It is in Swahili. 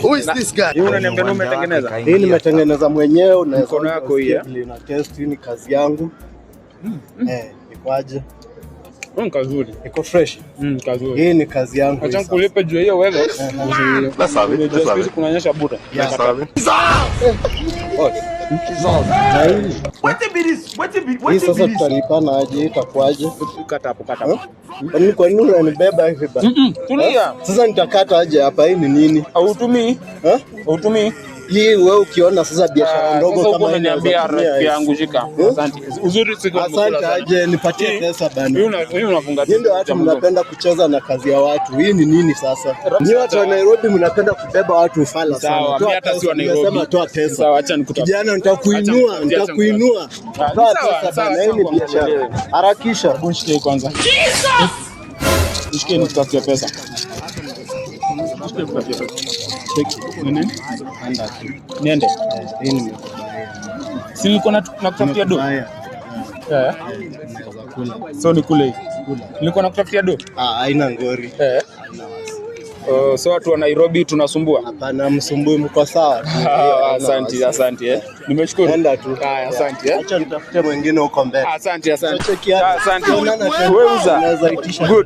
Who is this guy? Hii unaniambia nini umetengeneza? Hii nimetengeneza mwenyewe na mkono yako hii. Na test ni kazi yangu. Ikwaje? Kazi nzuri. Iko fresh. Kazi nzuri. Hii ni kazi yangu. Acha nikulipe juu hiyo wewe. Sasa kunaonyesha bure. Hii sasa tutalipana aje? Itakwaje? Kata hapo. Kwa nini unanibeba hivi bana? Tulia. Sasa nitakata aje hapa? Hii ni nini? Hautumii? Hii wewe ukiona sasa biashara ndogo kama hii unaniambia rafiki yangu shika. Asante. Uzuri siko asante aje nipatie pesa bana. Hii unafunga. Ndio watu mnapenda kucheza na kazi ya watu. Hii ni nini sasa? Ni watu wa Nairobi mnapenda kubeba watu ufala sana. Sawa, mimi hata si wa Nairobi. Nasema toa pesa. Sawa, acha nikutoa. Kijana nitakuinua. Toa pesa bana, hii ni biashara. Harakisha. Bunshike kwanza. Nishike nitafutie pesa. Niende. Si niko nakutafutia do. So ni kule. Nilikuwa nakutafutia do. Haina ngori. So watu wa Nairobi tunasumbua? Hapana, msumbui, mko sawa. Asante. Nimeshukuru. Nenda tu. Asante. Acha nitafute mwingine huko mbele. Asante. Asante. Wewe uza. Unaweza itisha. Good.